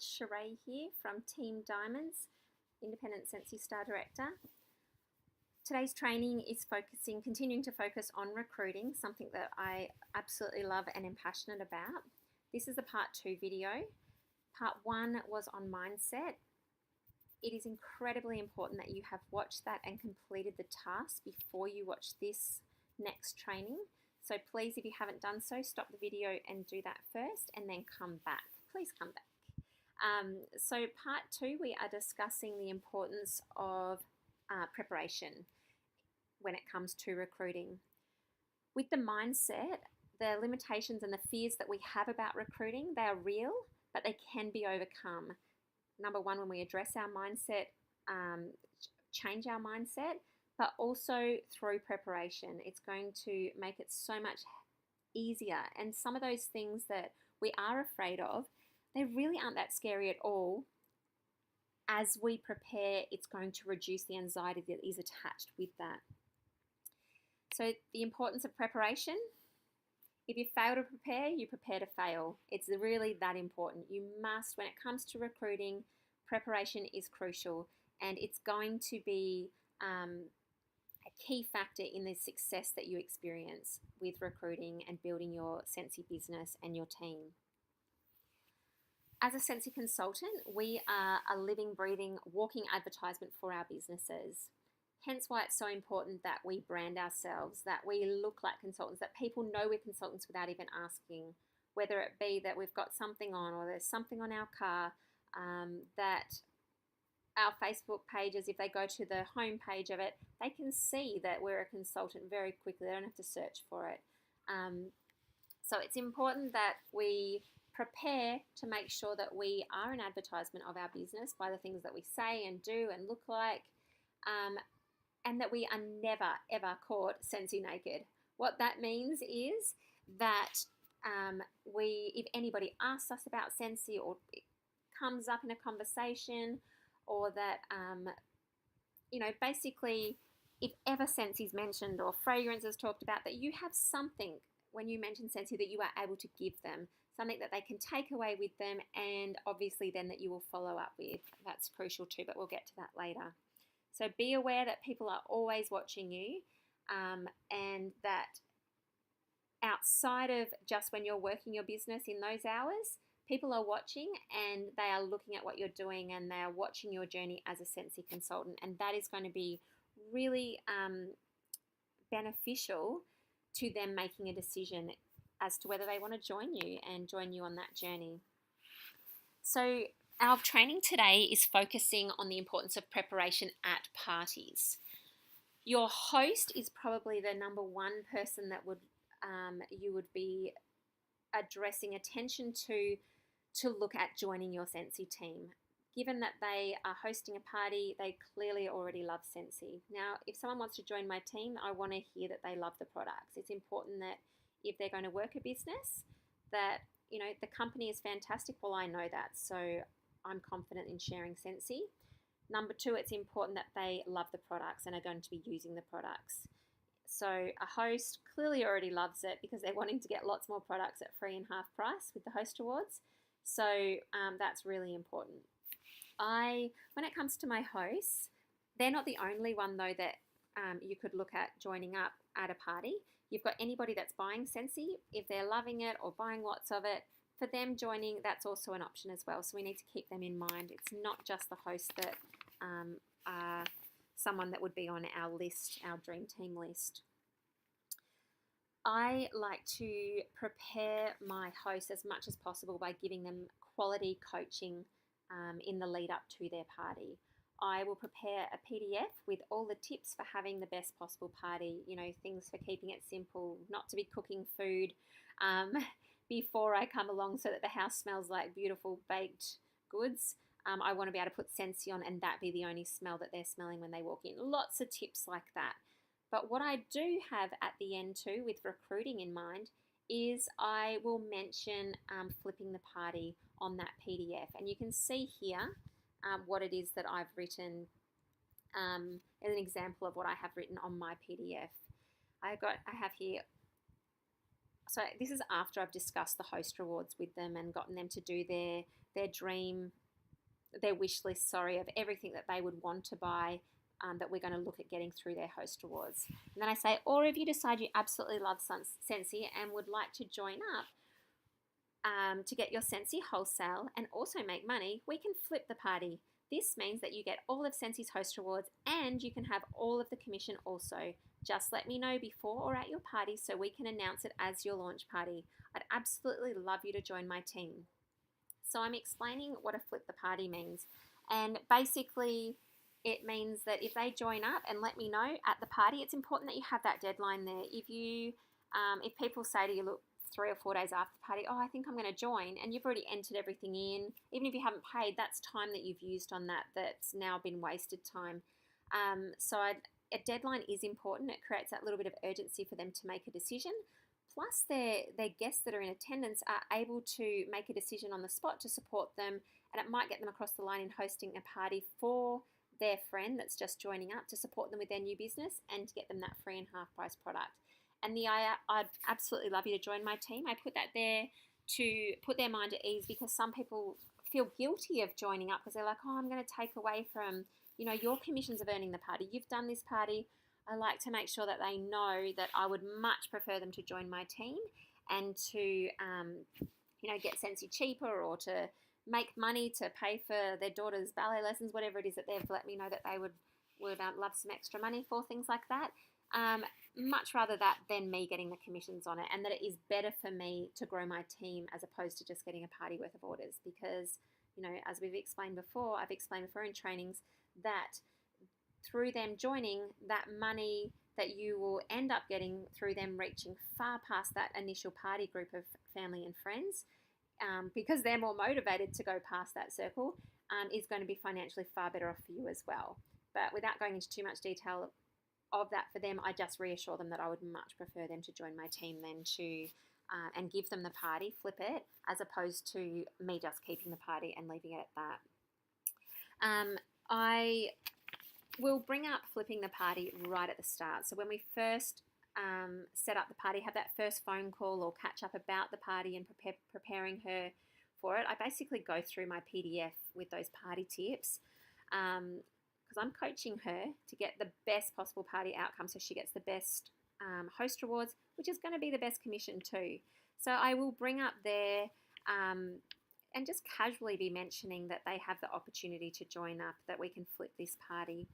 Sheree here from Team Diamonds, Independent Scentsy Star Director. Today's training is continuing to focus on recruiting, something that I absolutely love and am passionate about. This is the part 2 video. Part 1 was on mindset. It is incredibly important that you have watched that and completed the task before you watch this next training. So please, if you haven't done so, stop the video and do that first and then come back. Please come back. So part 2, we are discussing the importance of preparation when it comes to recruiting. With the mindset, the limitations and the fears that we have about recruiting, they are real, but they can be overcome. Number 1, when we address our mindset, change our mindset, but also through preparation. It's going to make it so much easier. And some of those things that we are afraid of, they really aren't that scary at all. As we prepare, it's going to reduce the anxiety that is attached with that. So the importance of preparation. If you fail to prepare, you prepare to fail. It's really that important. You must, when it comes to recruiting, preparation is crucial, and it's going to be a key factor in the success that you experience with recruiting and building your Scentsy business and your team. As a Scentsy consultant, we are a living, breathing, walking advertisement for our businesses. Hence why it's so important that we brand ourselves, that we look like consultants, that people know we're consultants without even asking, whether it be that we've got something on or there's something on our car, that our Facebook pages, if they go to the home page of it, they can see that we're a consultant very quickly. They don't have to search for it. So it's important that we prepare to make sure that we are an advertisement of our business by the things that we say and do and look like, and that we are never, ever caught Scentsy naked. What that means is that if anybody asks us about Scentsy, or it comes up in a conversation, or that, basically, if ever Scentsy is mentioned or fragrance is talked about, that you have something when you mention Scentsy that you are able to give them, something that they can take away with them, and obviously then that you will follow up with. That's crucial too, but we'll get to that later. So be aware that people are always watching you, and that outside of just when you're working your business in those hours, people are watching and they are looking at what you're doing, and they are watching your journey as a Scentsy consultant, and that is going to be really beneficial to them making a decision as to whether they want to join you and join you on that journey. So our training today is focusing on the importance of preparation at parties. Your host is probably the number 1 person that you would be addressing attention to look at joining your Scentsy team. Given that they are hosting a party, they clearly already love Scentsy. Now, if someone wants to join my team, I want to hear that they love the products. It's important that if they're going to work a business, that the company is fantastic. Well, I know that, so I'm confident in sharing Scentsy. Number 2, it's important that they love the products and are going to be using the products. So a host clearly already loves it because they're wanting to get lots more products at free and half price with the host awards. So that's really important. When it comes to my hosts, they're not the only one though that you could look at joining up at a party. You've got anybody that's buying Scentsy, if they're loving it or buying lots of it, for them joining, that's also an option as well. So we need to keep them in mind. It's not just the hosts that are someone that would be on our list, our dream team list. I like to prepare my hosts as much as possible by giving them quality coaching in the lead up to their party. I will prepare a PDF with all the tips for having the best possible party, things for keeping it simple, not to be cooking food before I come along so that the house smells like beautiful baked goods. I want to be able to put Scentsy on and that be the only smell that they're smelling when they walk in. Lots of tips like that. But what I do have at the end too, with recruiting in mind, is I will mention flipping the party on that PDF. And you can see here what it is that I've written as an example of what I have written on my PDF. I have here So this is after I've discussed the host rewards with them and gotten them to do their their dream, their wish list, sorry, of everything that they would want to buy, that we're going to look at getting through their host rewards. And then I say, or if you decide you absolutely love Scentsy and would like to join up to get your Scentsy wholesale and also make money, we can flip the party. This means that you get all of Scentsy's host rewards and you can have all of the commission also. Just let me know before or at your party so we can announce it as your launch party. I'd absolutely love you to join my team. So I'm explaining what a flip the party means. And basically, it means that if they join up and let me know at the party, it's important that you have that deadline there. If people say to you, look, 3 or 4 days after the party, oh, I think I'm going to join, and you've already entered everything in, even if you haven't paid, that's time that you've used on that's now been wasted time. A deadline is important. It creates that little bit of urgency for them to make a decision. Plus, their guests that are in attendance are able to make a decision on the spot to support them, and it might get them across the line in hosting a party for their friend that's just joining up to support them with their new business and to get them that free and half price product. And I'd absolutely love you to join my team. I put that there to put their mind at ease, because some people feel guilty of joining up because they're like, oh, I'm going to take away from, your commissions of earning the party. You've done this party. I like to make sure that they know that I would much prefer them to join my team and to, get Scentsy cheaper, or to make money to pay for their daughter's ballet lessons, whatever it is that they've let me know that they would love some extra money for, things like that. Much rather that than me getting the commissions on it, and that it is better for me to grow my team as opposed to just getting a party worth of orders, because, as I've explained before in trainings, that through them joining, that money that you will end up getting through them reaching far past that initial party group of family and friends, because they're more motivated to go past that circle, is going to be financially far better off for you as well. But without going into too much detail of that for them, I just reassure them that I would much prefer them to join my team than to and give them the party, flip it, as opposed to me just keeping the party and leaving it at that. I will bring up flipping the party right at the start. So when we first set up the party, have that first phone call or catch up about the party and preparing her for it, I basically go through my PDF with those party tips, because I'm coaching her to get the best possible party outcome so she gets the best host rewards, which is going to be the best commission too. So I will bring up there and just casually be mentioning that they have the opportunity to join up, that we can flip this party.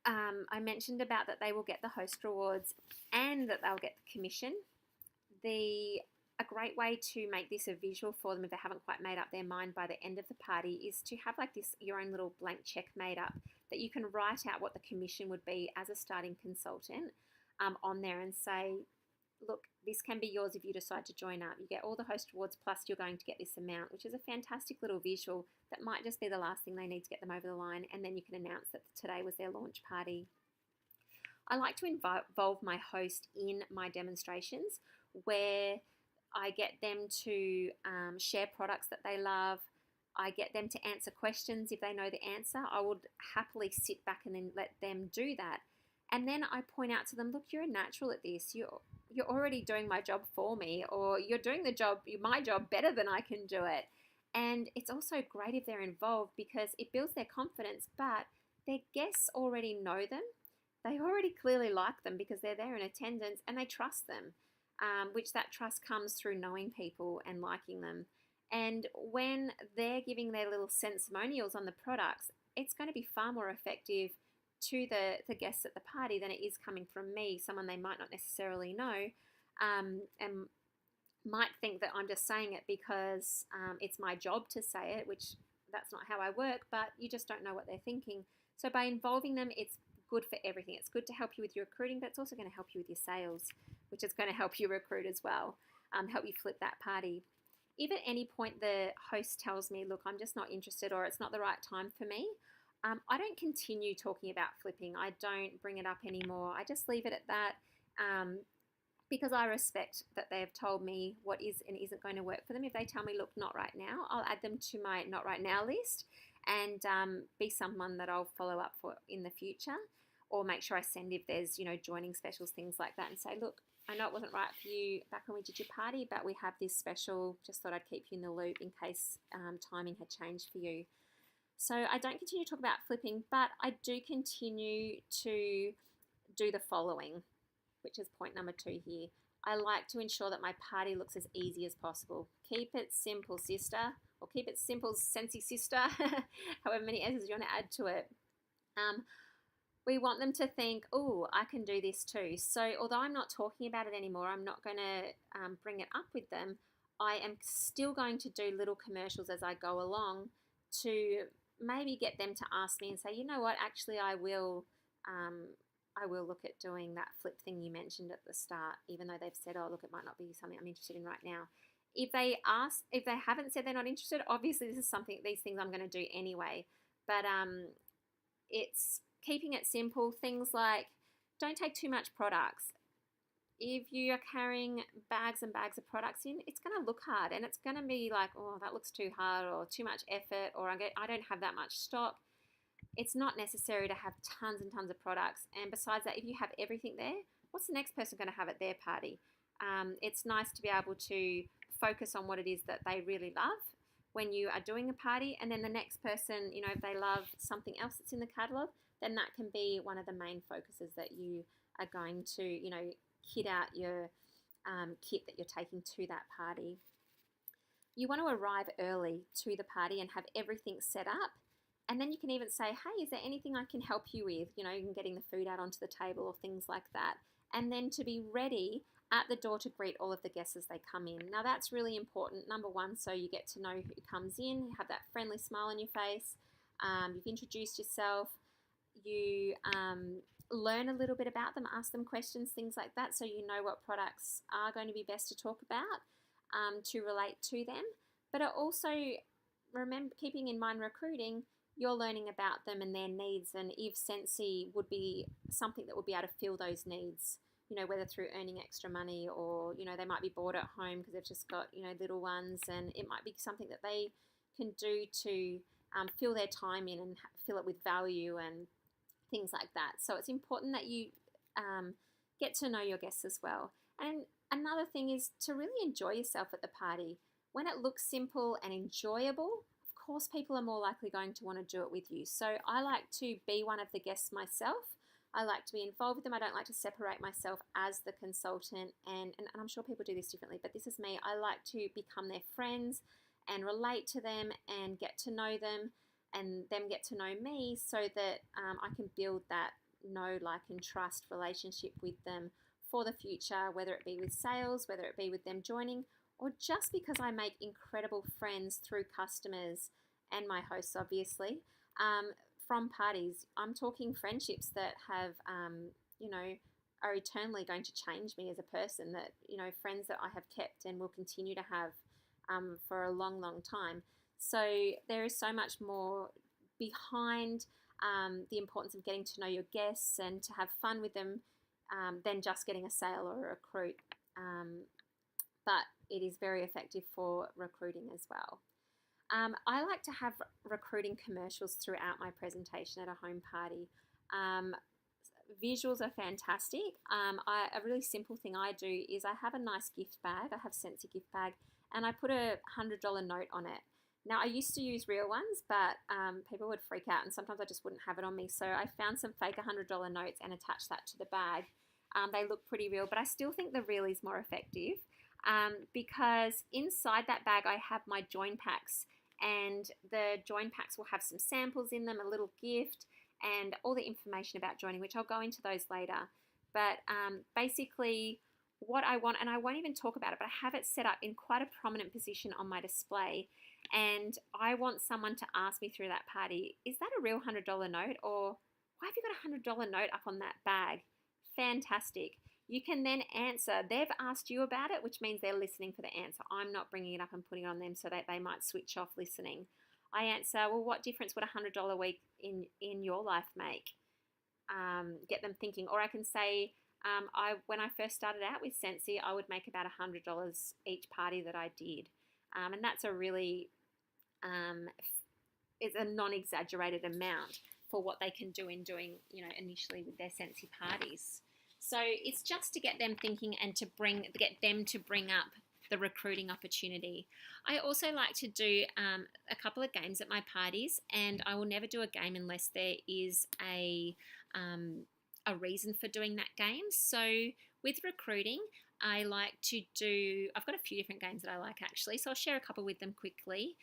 I mentioned about that they will get the host rewards and that they'll get the commission. A great way to make this a visual for them if they haven't quite made up their mind by the end of the party is to have like this, your own little blank check made up that you can write out what the commission would be as a starting consultant on there, and say, look, this can be yours if you decide to join up. You get all the host rewards plus you're going to get this amount, which is a fantastic little visual that might just be the last thing they need to get them over the line, and then you can announce that today was their launch party. I like to involve my host in my demonstrations, where I get them to share products that they love. I get them to answer questions if they know the answer. I would happily sit back and then let them do that. And then I point out to them, look, you're a natural at this. You're already doing my job for me, or you're doing my job better than I can do it. And it's also great if they're involved, because it builds their confidence, but their guests already know them. They already clearly like them because they're there in attendance and they trust them. Which that trust comes through knowing people and liking them. And when they're giving their little sensmonials on the products, it's going to be far more effective to the guests at the party than it is coming from me, someone they might not necessarily know, and might think that I'm just saying it because it's my job to say it, which that's not how I work, but you just don't know what they're thinking. So by involving them, it's good for everything. It's good to help you with your recruiting, but it's also going to help you with your sales, which is going to help you recruit as well, help you flip that party. If at any point the host tells me, look, I'm just not interested, or it's not the right time for me, I don't continue talking about flipping. I don't bring it up anymore. I just leave it at that, because I respect that they've told me what is and isn't going to work for them. If they tell me, look, not right now, I'll add them to my not right now list and be someone that I'll follow up for in the future, or make sure I send if there's, joining specials, things like that, and say, look, I know it wasn't right for you back when we did your party, but we have this special. Just thought I'd keep you in the loop in case timing had changed for you. So I don't continue to talk about flipping, but I do continue to do the following, which is point number 2 here. I like to ensure that my party looks as easy as possible. Keep it simple, sister, or keep it simple, Scentsy sister, however many S's you want to add to it. We want them to think, oh, I can do this too. So although I'm not talking about it anymore, I'm not going to bring it up with them, I am still going to do little commercials as I go along to maybe get them to ask me and say, you know what, actually I will look at doing that flip thing you mentioned at the start, even though they've said, oh, look, it might not be something I'm interested in right now. If they haven't said they're not interested, obviously these things I'm going to do anyway. But it's keeping it simple. Things like, don't take too much products. If you are carrying bags and bags of products in, it's going to look hard, and it's going to be like, oh, that looks too hard, or too much effort, or I don't have that much stock. It's not necessary to have tons and tons of products. And besides that, if you have everything there, what's the next person going to have at their party? It's nice to be able to focus on what it is that they really love when you are doing a party, and then the next person, if they love something else that's in the catalogue, then that can be one of the main focuses that you are going to, kit out your kit that you're taking to that party. You want to arrive early to the party and have everything set up. And then you can even say, hey, is there anything I can help you with? Even getting the food out onto the table or things like that. And then to be ready at the door to greet all of the guests as they come in. Now that's really important. Number one, so you get to know who comes in, you have that friendly smile on your face, you've introduced yourself, you learn a little bit about them, ask them questions, things like that, so you know what products are going to be best to talk about to relate to them. But also, remember, keeping in mind recruiting, you're learning about them and their needs, and if Scentsy would be something that would be able to fill those needs, whether through earning extra money or, they might be bored at home because they've just got, little ones, and it might be something that they can do to fill their time in and fill it with value and things like that. So it's important that you get to know your guests as well. And another thing is to really enjoy yourself at the party. When it looks simple and enjoyable, of course people are more likely going to want to do it with you. So I like to be one of the guests myself. I like to be involved with them. I don't like to separate myself as the consultant, and I'm sure people do this differently, but this is me. I like to become their friends and relate to them and get to know them, and them get to know me, so that I can build that know, like, and trust relationship with them for the future, whether it be with sales, whether it be with them joining, or just because I make incredible friends through customers and my hosts, obviously, from parties. I'm talking friendships that have, are eternally going to change me as a person, that, friends that I have kept and will continue to have for a long, long time. So there is so much more behind the importance of getting to know your guests and to have fun with them than just getting a sale or a recruit. But it is very effective for recruiting as well. I like to have recruiting commercials throughout my presentation at a home party. Visuals are fantastic. A really simple thing I do is I have a nice gift bag. I have Scentsy gift bag, and I put a $100 note on it. Now, I used to use real ones, but people would freak out, and sometimes I just wouldn't have it on me. So I found some fake $100 notes and attached that to the bag. They look pretty real, but I still think the real is more effective because inside that bag I have my join packs, and the join packs will have some samples in them, a little gift, and all the information about joining, which I'll go into those later. But basically what I want, and I won't even talk about it, but I have it set up in quite a prominent position on my display, and I want someone to ask me through that party, is that a real $100 note, or why have you got a $100 note up on that bag? Fantastic. You can then answer. They've asked you about it, which means they're listening for the answer. I'm not bringing it up and putting it on them so that they might switch off listening. I answer, well, what difference would a $100 week in your life make? Get them thinking. Or I can say, when I first started out with Scentsy, I would make about $100 each party that I did. And that's a really, it's a non-exaggerated amount for what they can do in doing, initially with their Scentsy parties. So it's just to get them thinking and to get them to bring up the recruiting opportunity. I also like to do a couple of games at my parties, and I will never do a game unless there is a reason for doing that game. So with recruiting, I like to do, I've got a few different games that I like actually, so I'll share a couple with them quickly.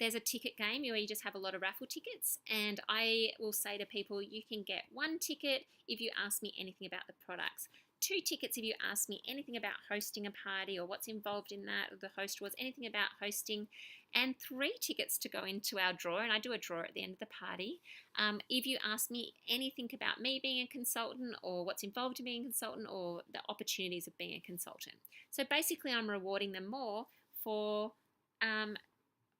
There's a ticket game where you just have a lot of raffle tickets, and I will say to people, you can get 1 ticket if you ask me anything about the products, 2 tickets if you ask me anything about hosting a party or what's involved in that, or the host was anything about hosting, and 3 tickets to go into our draw, and I do a draw at the end of the party. If you ask me anything about me being a consultant or what's involved in being a consultant or the opportunities of being a consultant. So basically I'm rewarding them more for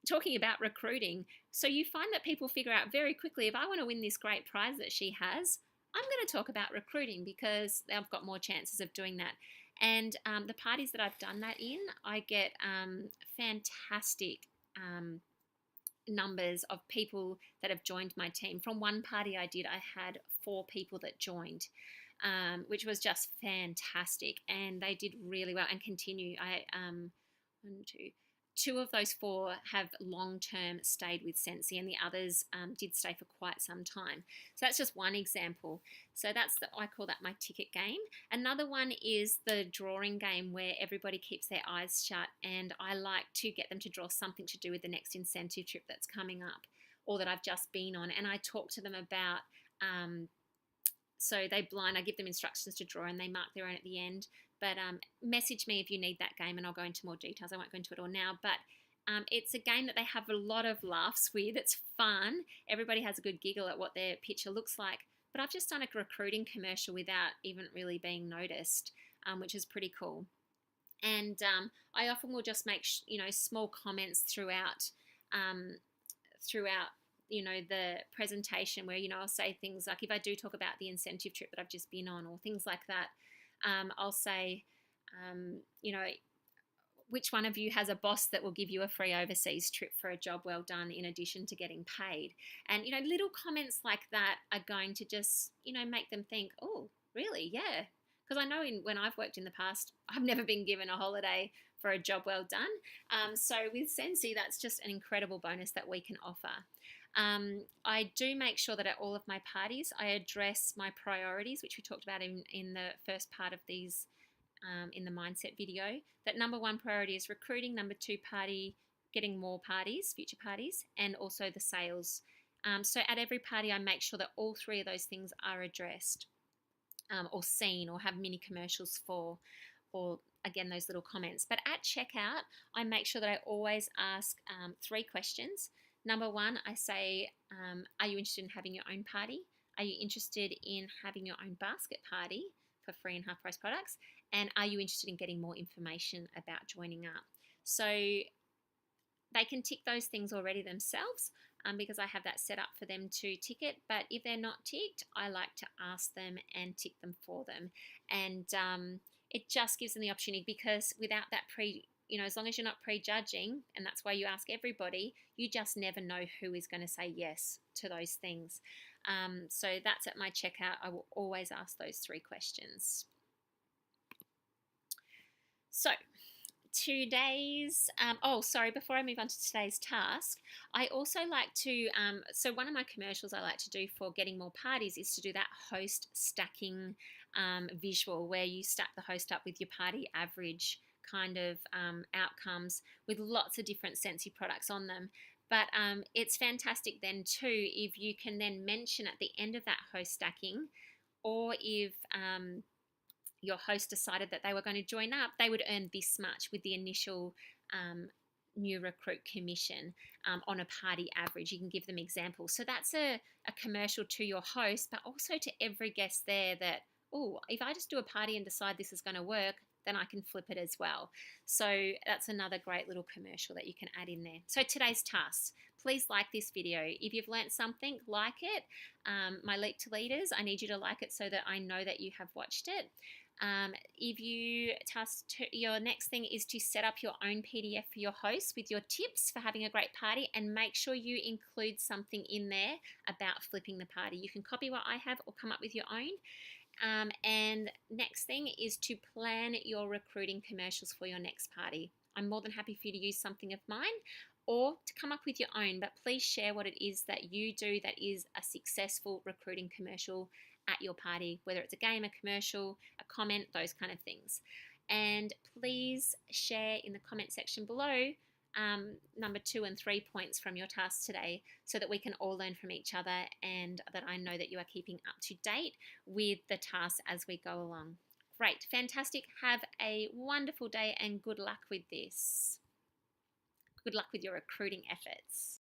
talking about recruiting. So you find that people figure out very quickly, if I want to win this great prize that she has, I'm going to talk about recruiting because I've got more chances of doing that. And the parties that I've done that in, I get fantastic numbers of people that have joined my team. From one party I did, I had 4 people that joined, which was just fantastic, and they did really well and continue. Two of those 4 have long-term stayed with Scentsy, and the others did stay for quite some time. So that's just one example. So I call that my ticket game. Another one is the drawing game, where everybody keeps their eyes shut, and I like to get them to draw something to do with the next incentive trip that's coming up or that I've just been on, and I talk to them about so I give them instructions to draw, and they mark their own at the end. But message me if you need that game, and I'll go into more details. I won't go into it all now, but it's a game that they have a lot of laughs with. It's fun. Everybody has a good giggle at what their picture looks like. But I've just done a recruiting commercial without even really being noticed, which is pretty cool. And I often will just make small comments throughout the presentation, where I'll say things like, if I do talk about the incentive trip that I've just been on or things like that, I'll say, which one of you has a boss that will give you a free overseas trip for a job well done in addition to getting paid? And, little comments like that are going to just, make them think, oh, really? Yeah. Because I know when I've worked in the past, I've never been given a holiday for a job well done. So with Scentsy, that's just an incredible bonus that we can offer. I do make sure that at all of my parties, I address my priorities, which we talked about in the first part of these, in the mindset video. That number 1 priority is recruiting, number 2 getting more parties, future parties, and also the sales. So at every party, I make sure that all 3 of those things are addressed or seen, or have mini commercials for, or again, those little comments. But at checkout, I make sure that I always ask 3 questions. Number 1, I say, are you interested in having your own party? Are you interested in having your own basket party for free and half price products? And are you interested in getting more information about joining up? So they can tick those things already themselves, because I have that set up for them to tick it. But if they're not ticked, I like to ask them and tick them for them. And it just gives them the opportunity, because without that as long as you're not prejudging, and that's why you ask everybody, you just never know who is going to say yes to those things. So that's at my checkout. I will always ask those 3 questions. So before I move on to today's task, I also like to, so one of my commercials I like to do for getting more parties is to do that host stacking visual, where you stack the host up with your party average kind of outcomes with lots of different Scentsy products on them. But it's fantastic then too if you can then mention at the end of that host stacking, or if your host decided that they were going to join up, they would earn this much with the initial new recruit commission on a party average. You can give them examples. So that's a commercial to your host, but also to every guest there, that, oh, if I just do a party and decide this is going to work, then I can flip it as well. So that's another great little commercial that you can add in there. So today's tasks, please like this video. If you've learnt something, like it. My Leap to Leaders, I need you to like it so that I know that you have watched it. Your next thing is to set up your own PDF for your host with your tips for having a great party, and make sure you include something in there about flipping the party. You can copy what I have or come up with your own. And next thing is to plan your recruiting commercials for your next party. I'm more than happy for you to use something of mine or to come up with your own, but please share what it is that you do that is a successful recruiting commercial at your party, whether it's a game, a commercial, a comment, those kind of things. And please share in the comment section below number 2 and 3 points from your task today so that we can all learn from each other and that I know that you are keeping up to date with the tasks as we go along. Great, fantastic. Have a wonderful day and good luck with this. Good luck with your recruiting efforts.